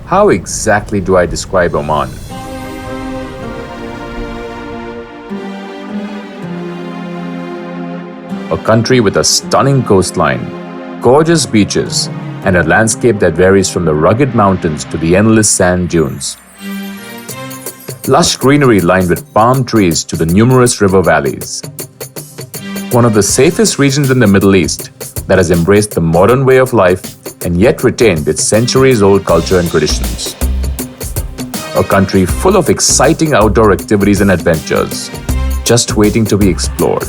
How exactly do I describe Oman? A country with a stunning coastline, gorgeous beaches, and a landscape that varies from the rugged mountains to the endless sand dunes. Lush greenery lined with palm trees to the numerous river valleys. One of the safest regions in the Middle East that has embraced the modern way of life and yet retained its centuries-old culture and traditions. A country full of exciting outdoor activities and adventures, just waiting to be explored.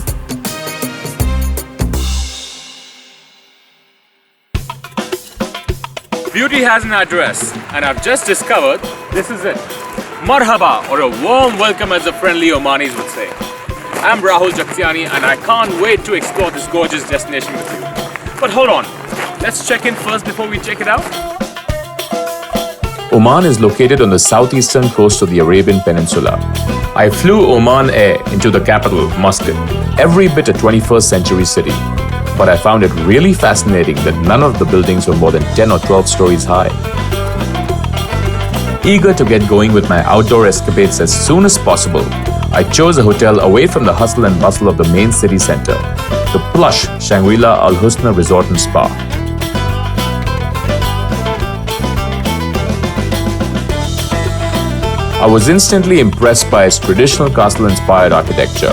Beauty has an address, and I've just discovered this is it. Marhaba, or a warm welcome as the friendly Omanis would say. I'm Rahul Jagtiani, and I can't wait to explore this gorgeous destination with you. But hold on, let's check in first before we check it out. Oman is located on the southeastern coast of the Arabian Peninsula. I flew Oman Air into the capital, Muscat, every bit a 21st century city. But I found it really fascinating that none of the buildings were more than 10 or 12 stories high. Eager to get going with my outdoor escapades as soon as possible, I chose a hotel away from the hustle and bustle of the main city center, the plush Shangri-La Al-Husna Resort and Spa. I was instantly impressed by its traditional castle-inspired architecture.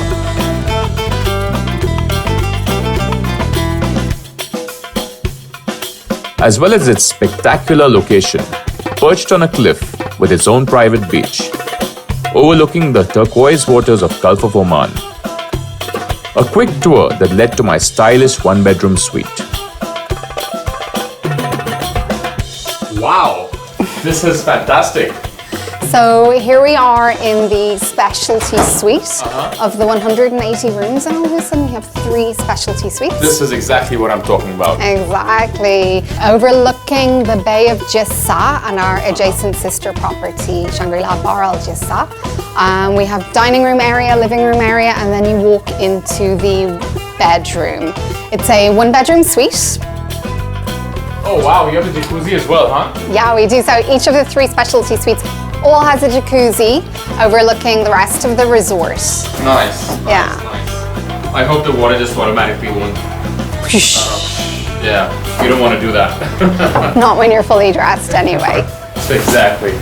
As well as its spectacular location, perched on a cliff with its own private beach, overlooking the turquoise waters of Gulf of Oman. A quick tour that led to my stylish one-bedroom suite. Wow, this is fantastic. So here we are in the specialty suite of the 180 rooms in Al-Husna. We have 3 specialty suites. This is exactly what I'm talking about. Exactly. Overlooking the Bay of Jissa and our adjacent sister property, Shangri-La Bar Al Jissa. We have dining room area, living room area, and then you walk into the bedroom. It's a 1-bedroom suite. Oh wow, you have a jacuzzi as well, huh? Yeah, we do. So each of the 3 specialty suites all has a jacuzzi overlooking the rest of the resort. Nice. Yeah. Nice. I hope the water just automatically won't. Yeah, you don't want to do that. Not when you're fully dressed anyway. Exactly.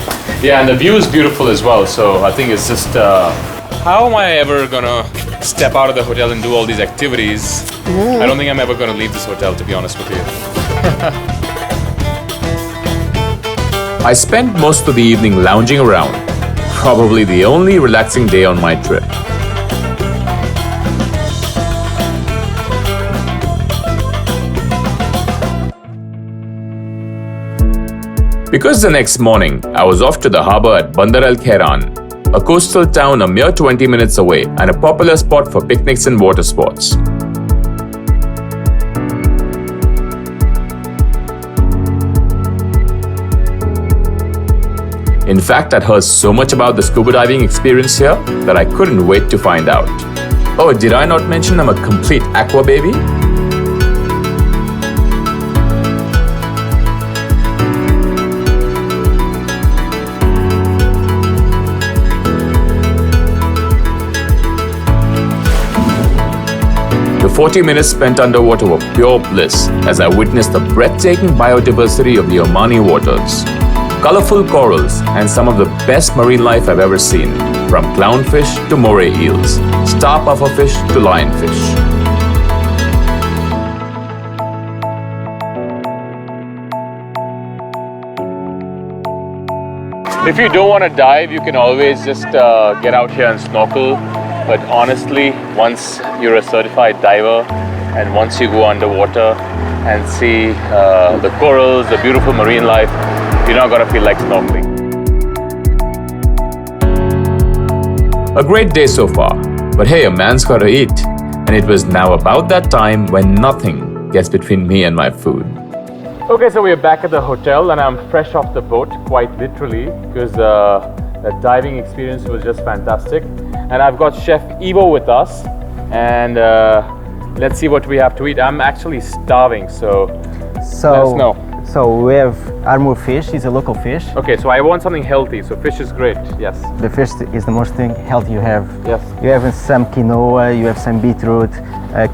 Yeah, and the view is beautiful as well. So I think it's just, how am I ever gonna step out of the hotel and do all these activities? I don't think I'm ever gonna leave this hotel, to be honest with you. I spent most of the evening lounging around, probably the only relaxing day on my trip. Because the next morning, I was off to the harbour at Bandar Al Khairan, a coastal town a mere 20 minutes away and a popular spot for picnics and water sports. In fact, I'd heard so much about the scuba diving experience here that I couldn't wait to find out. Oh, did I not mention I'm a complete aqua baby? The 40 minutes spent underwater were pure bliss as I witnessed the breathtaking biodiversity of the Omani waters. Colorful corals and some of the best marine life I've ever seen, from clownfish to moray eels, star pufferfish to lionfish. If you don't want to dive, you can always just get out here and snorkel. But honestly, once you're a certified diver and once you go underwater and see the corals, the beautiful marine life, you're not gonna feel like snorkeling. A great day so far, but hey, a man's gotta eat. And it was now about that time when nothing gets between me and my food. Okay, so we're back at the hotel and I'm fresh off the boat, quite literally, because the diving experience was just fantastic. And I've got Chef Ivo with us, and let's see what we have to eat. I'm actually starving, so let us know. So we have armor fish, it's a local fish. Okay, so I want something healthy, so fish is great, yes. The fish is the most thing healthy you have. Yes. You have some quinoa, you have some beetroot,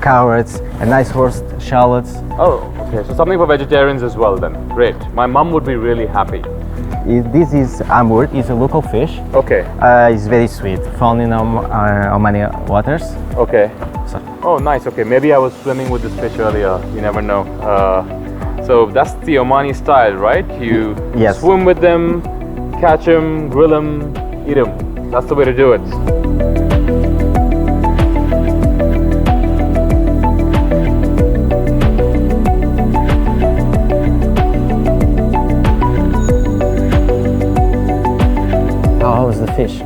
carrots, a nice roast shallots. Oh, okay, so something for vegetarians as well then. Great. My mum would be really happy. This is amur, it's a local fish. Okay. It's very sweet, found in Omani waters. Okay. So, Oh, nice. Okay, maybe I was swimming with this fish earlier. You never know. So that's the Omani style, right? You Yes. swim with them, catch them, grill them, eat them. That's the way to do it. how was the fish?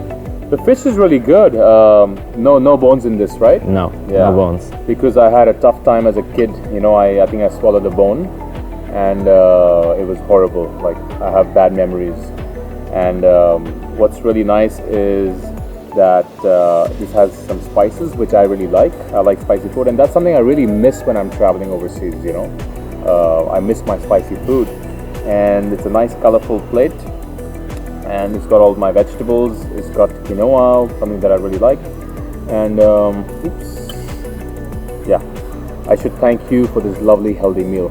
The fish is really good. No bones in this, right? No, Yeah. no bones. Because I had a tough time as a kid. You know, I think I swallowed a bone, and it was horrible. Like, I have bad memories. And what's really nice is that this has some spices, which I really like. I like spicy food, and that's something I really miss when I'm traveling overseas. You know, I miss my spicy food, and it's a nice, colorful plate. And it's got all my vegetables. It's got quinoa, something that I really like. And yeah, I should thank you for this lovely, healthy meal.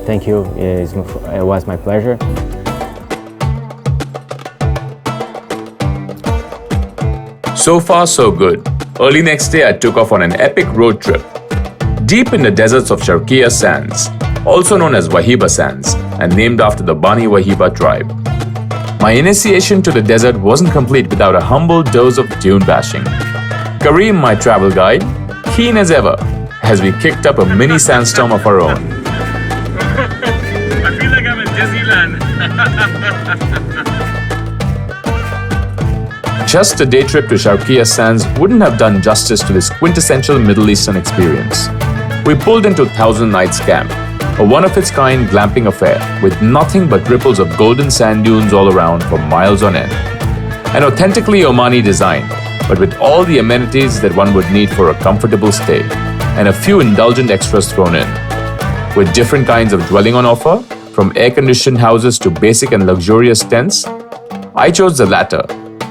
Thank you, it was my pleasure. So far, so good. Early next day, I took off on an epic road trip. Deep in the deserts of Sharqiya Sands, also known as Wahiba Sands, and named after the Bani Wahiba tribe. My initiation to the desert wasn't complete without a humble dose of dune bashing. Kareem, my travel guide, keen as ever, as we kicked up a mini sandstorm of our own. I feel like I'm in Disneyland. Just a day trip to Sharqiya Sands wouldn't have done justice to this quintessential Middle Eastern experience. We pulled into Thousand Nights Camp, a one-of-its-kind glamping affair with nothing but ripples of golden sand dunes all around for miles on end. An authentically Omani design, but with all the amenities that one would need for a comfortable stay, and a few indulgent extras thrown in. With different kinds of dwelling on offer, from air-conditioned houses to basic and luxurious tents, I chose the latter,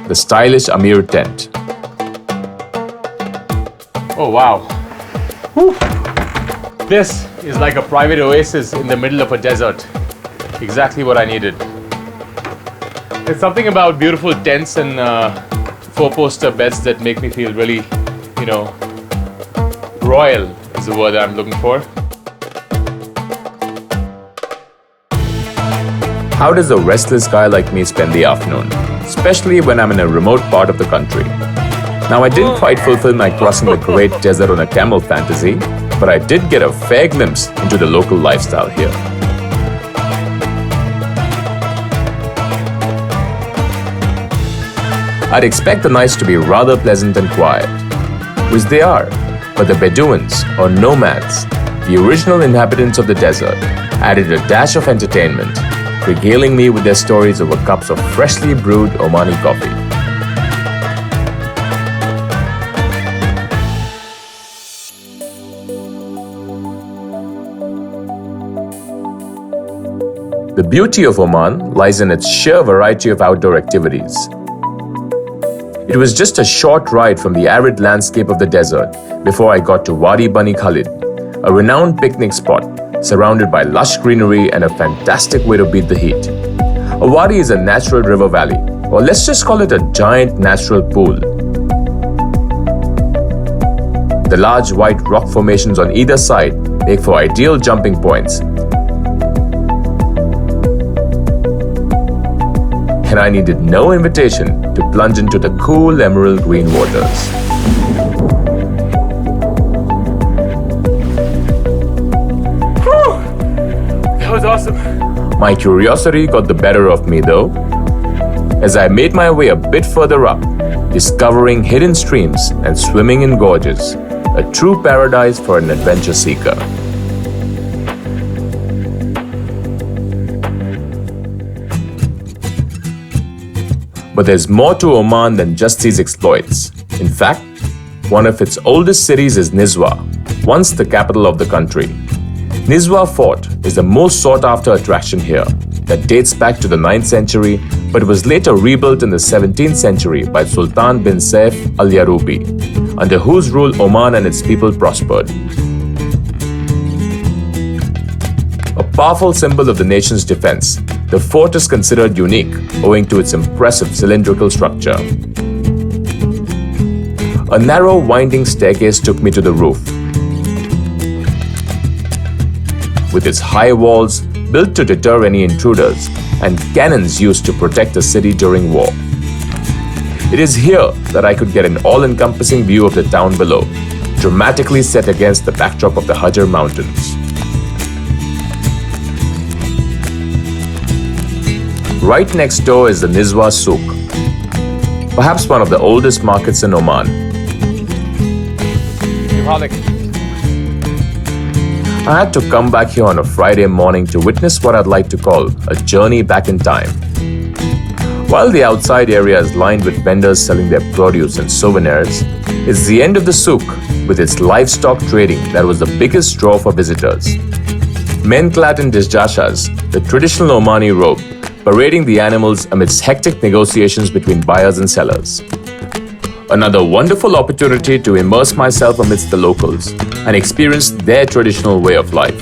the stylish Amir tent. Oh wow. Whew. This is like a private oasis in the middle of a desert. Exactly what I needed. There's something about beautiful tents and four-poster beds that make me feel really, you know, royal is the word that I'm looking for. How does a restless guy like me spend the afternoon, especially when I'm in a remote part of the country? Now, I didn't quite fulfill my crossing the great desert on a camel fantasy, but I did get a fair glimpse into the local lifestyle here. I'd expect the nights to be rather pleasant and quiet, which they are, but the Bedouins, or nomads, the original inhabitants of the desert, added a dash of entertainment, regaling me with their stories over cups of freshly brewed Omani coffee. The beauty of Oman lies in its sheer variety of outdoor activities. It was just a short ride from the arid landscape of the desert before I got to Wadi Bani Khalid, a renowned picnic spot surrounded by lush greenery and a fantastic way to beat the heat. A wadi is a natural river valley, or let's just call it a giant natural pool. The large white rock formations on either side make for ideal jumping points. And I needed no invitation to plunge into the cool emerald green waters. That was awesome. My curiosity got the better of me though, as I made my way a bit further up, discovering hidden streams and swimming in gorges, a true paradise for an adventure seeker. But there's more to Oman than just these exploits. In fact, one of its oldest cities is Nizwa, once the capital of the country. Nizwa Fort is the most sought-after attraction here that dates back to the 9th century but was later rebuilt in the 17th century by Sultan bin Saif al-Yarubi, under whose rule Oman and its people prospered. A powerful symbol of the nation's defense, the fort is considered unique owing to its impressive cylindrical structure. A narrow, winding staircase took me to the roof. With its high walls, built to deter any intruders, and cannons used to protect the city during war. It is here that I could get an all-encompassing view of the town below, dramatically set against the backdrop of the Hajar Mountains. Right next door is the Nizwa Souk, perhaps one of the oldest markets in Oman. I had to come back here on a Friday morning to witness what I'd like to call a journey back in time. While the outside area is lined with vendors selling their produce and souvenirs, it's the end of the souk with its livestock trading that was the biggest draw for visitors. Men clad in disjashas, the traditional Omani robe, parading the animals amidst hectic negotiations between buyers and sellers. Another wonderful opportunity to immerse myself amidst the locals and experience their traditional way of life.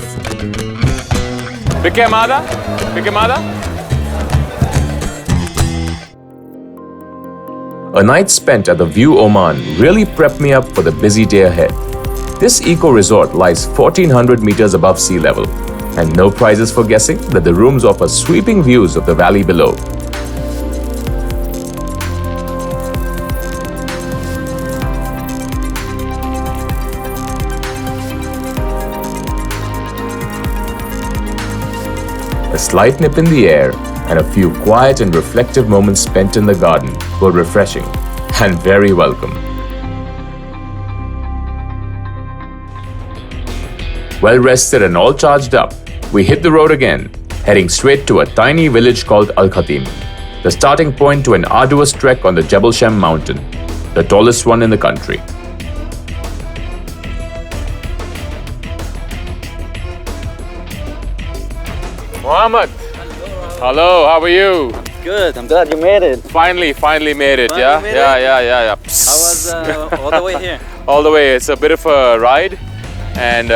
A night spent at the View Oman really prepped me up for the busy day ahead. This eco-resort lies 1,400 meters above sea level, and no prizes for guessing that the rooms offer sweeping views of the valley below. A slight nip in the air and a few quiet and reflective moments spent in the garden were refreshing and very welcome. Well rested and all charged up, we hit the road again, heading straight to a tiny village called Al-Khatim, the starting point to an arduous trek on the Jebel Shem mountain, the tallest one in the country. Mohammed! Hello, how are you? Good, I'm glad you made it. Finally made it, Finally yeah? made Yeah. How was all the way here? All the way, it's a bit of a ride. And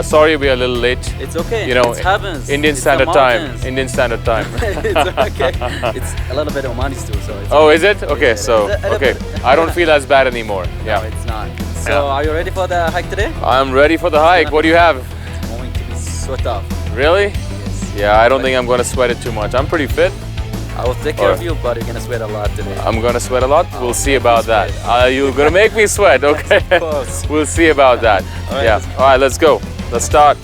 sorry we're a little late. It's okay, You know, it happens. Indian It's Standard the Time. mountains. Indian Standard Time. It's okay. It's a little bit Omanis too, so it's Oh, okay. is it? Okay, Yeah, so, it's a okay. bit- I don't feel as bad anymore. No, Yeah. it's not. So, Yeah. are you ready for the hike today? I'm ready for the hike. What do you have? It's going to be so tough. Really? Yes. Yeah, I don't think I'm gonna sweat it too much. I'm pretty fit. I will take care of you, but you're gonna sweat a lot today. I'm gonna sweat a lot. Oh, We'll see make me about that. sweat. You're gonna make me sweat, okay? Of course. We'll see about that. All right, Yeah. let's go. All right, let's go. Let's start.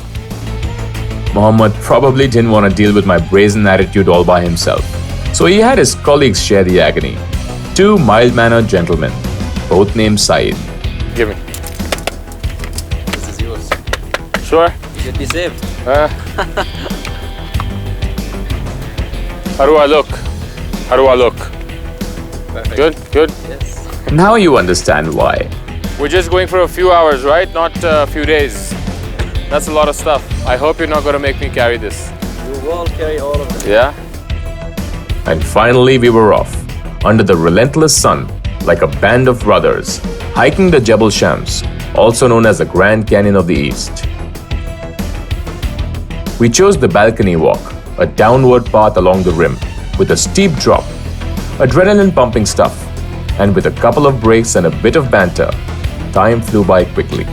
Mohammed probably didn't want to deal with my brazen attitude all by himself, so he had his colleagues share the agony. Two mild-mannered gentlemen, both named Saeed. Give me. This is yours. Sure. You should be saved. How do I look? How do I look? Perfect. Good? Yes. Now you understand why. We're just going for a few hours, right? Not a few days. That's a lot of stuff. I hope you're not going to make me carry this. You will carry all of them. Yeah? And finally we were off, under the relentless sun, like a band of brothers, hiking the Jebel Shams, also known as the Grand Canyon of the East. We chose the balcony walk, a downward path along the rim, with a steep drop, adrenaline pumping stuff, and with a couple of breaks and a bit of banter, time flew by quickly.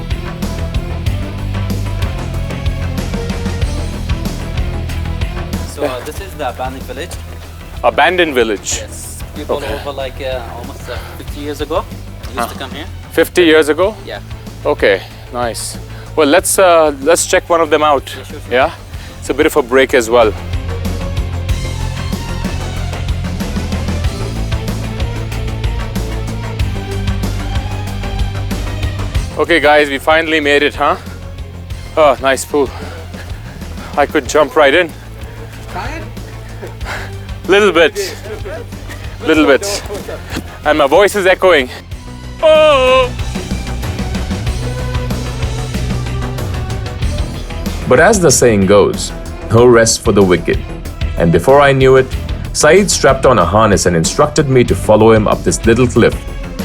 So this is the abandoned village. Abandoned village. Yes. People over like almost 50 years ago used to come here. 50 years ago? Yeah. Okay, nice. Well, let's check one of them out. Yeah, sure. Yeah? It's a bit of a break as well. Okay guys, we finally made it, huh? Oh, nice pool. I could jump right in. Little bit. Little bit. And my voice is echoing. Oh! But as the saying goes, no rest for the wicked. And before I knew it, Saeed strapped on a harness and instructed me to follow him up this little cliff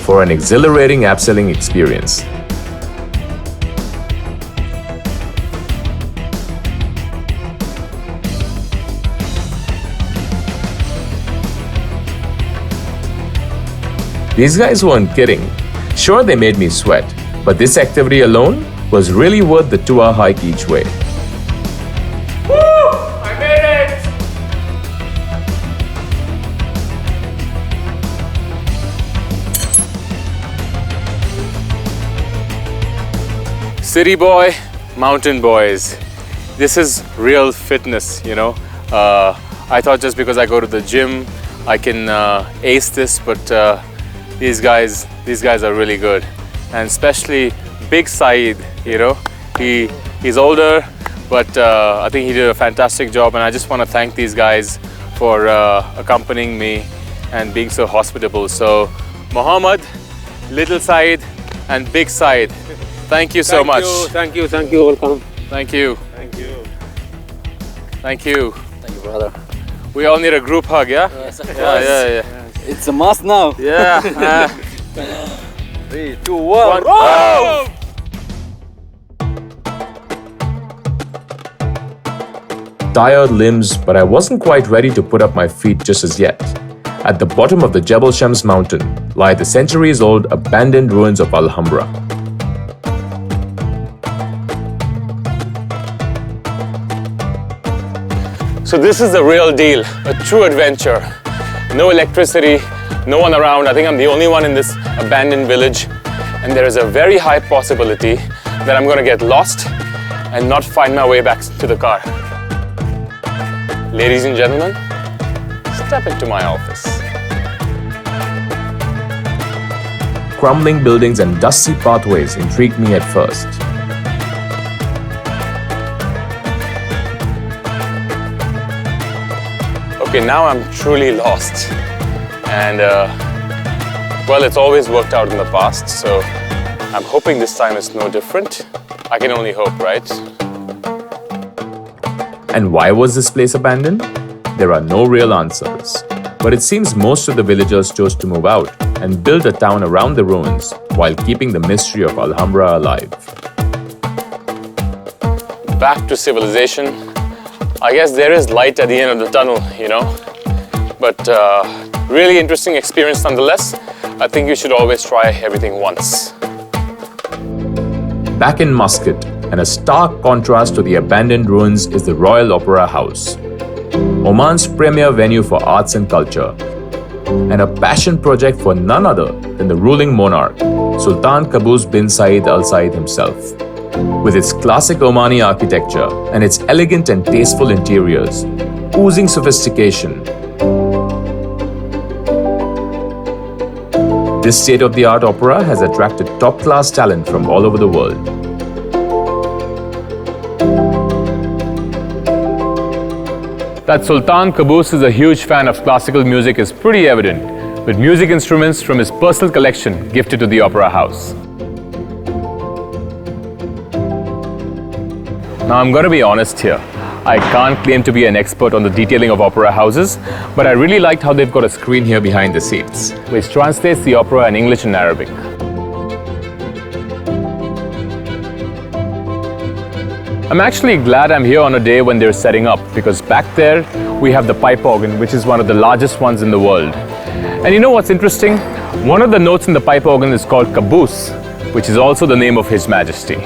for an exhilarating abseiling experience. These guys weren't kidding. Sure, they made me sweat, but this activity alone was really worth the 2-hour hike each way. Woo! I made it! City boy, mountain boys. This is real fitness, you know. I thought just because I go to the gym, I can ace this, but these guys are really good. And especially Big Saeed, you know. He's older, but I think he did a fantastic job, and I just want to thank these guys for accompanying me and being so hospitable. So, Mohammed, Little Saeed, and Big Saeed, thank you so much. Thank you, welcome. Thank you. Thank you. Thank you. Thank you, brother. We all need a group hug, yeah? Yes, of course. Yeah. It's a must now. Yeah. 3, 2, 1. Whoa! Tired limbs, but I wasn't quite ready to put up my feet just as yet. At the bottom of the Jebel Shams mountain lie the centuries-old abandoned ruins of Al-Hambra. So this is the real deal, a true adventure. No electricity, no one around. I think I'm the only one in this abandoned village. And there is a very high possibility that I'm gonna get lost and not find my way back to the car. Ladies and gentlemen, step into my office. Crumbling buildings and dusty pathways intrigued me at first. Okay, now I'm truly lost. And well, it's always worked out in the past, so I'm hoping this time is no different. I can only hope, right? And why was this place abandoned? There are no real answers. But it seems most of the villagers chose to move out and build a town around the ruins while keeping the mystery of Al-Hambra alive. Back to civilization. I guess there is light at the end of the tunnel, you know. But really interesting experience nonetheless. I think you should always try everything once. Back in Muscat, and a stark contrast to the abandoned ruins is the Royal Opera House, Oman's premier venue for arts and culture, and a passion project for none other than the ruling monarch, Sultan Qaboos bin Saeed Al Saeed himself. With its classic Omani architecture and its elegant and tasteful interiors, oozing sophistication, this state-of-the-art opera has attracted top-class talent from all over the world. That Sultan Qaboos is a huge fan of classical music is pretty evident, with music instruments from his personal collection gifted to the opera house. Now I'm going to be honest here. I can't claim to be an expert on the detailing of opera houses, but I really liked how they've got a screen here behind the seats, which translates the opera in English and Arabic. I'm actually glad I'm here on a day when they're setting up, because back there we have the pipe organ, which is one of the largest ones in the world. And you know what's interesting? One of the notes in the pipe organ is called Qaboos, which is also the name of His Majesty.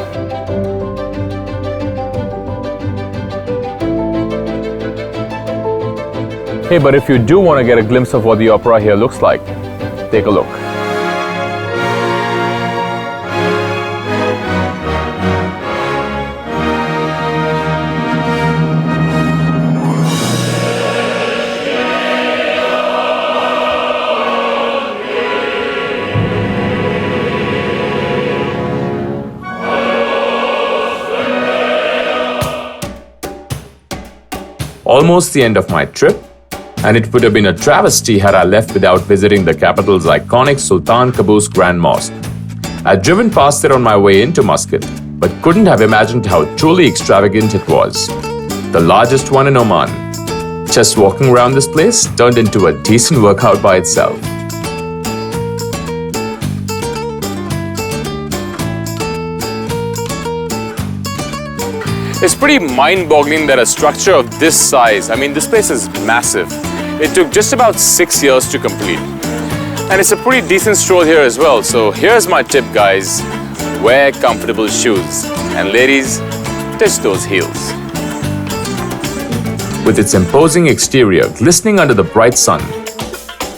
Hey, but if you do want to get a glimpse of what the opera here looks like, take a look. Almost the end of my trip, and it would have been a travesty had I left without visiting the capital's iconic Sultan Qaboos Grand Mosque. I'd driven past it on my way into Muscat, but couldn't have imagined how truly extravagant it was. The largest one in Oman. Just walking around this place turned into a decent workout by itself. It's pretty mind-boggling that a structure of this size, this place is massive. It took just about 6 years to complete. And it's a pretty decent stroll here as well. So here's my tip, guys. Wear comfortable shoes. And ladies, touch those heels. With its imposing exterior glistening under the bright sun,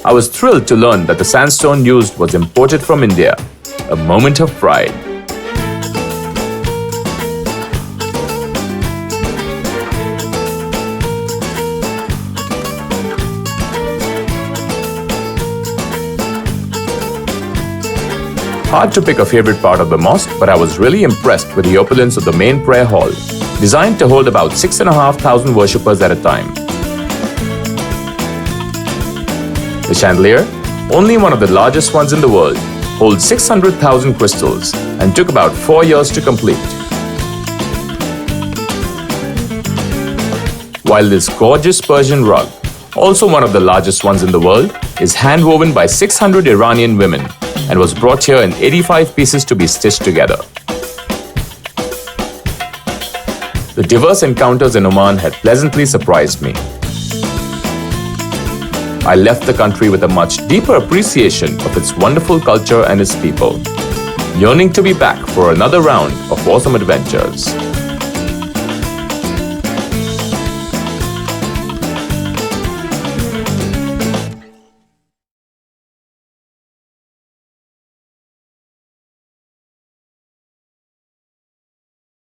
I was thrilled to learn that the sandstone used was imported from India. A moment of pride. Hard to pick a favorite part of the mosque, but I was really impressed with the opulence of the main prayer hall, designed to hold about 6,500 worshippers at a time. The chandelier, only one of the largest ones in the world, holds 600,000 crystals and took about 4 years to complete. While this gorgeous Persian rug, also one of the largest ones in the world, is hand-woven by 600 Iranian women and was brought here in 85 pieces to be stitched together. The diverse encounters in Oman had pleasantly surprised me. I left the country with a much deeper appreciation of its wonderful culture and its people, yearning to be back for another round of awesome adventures.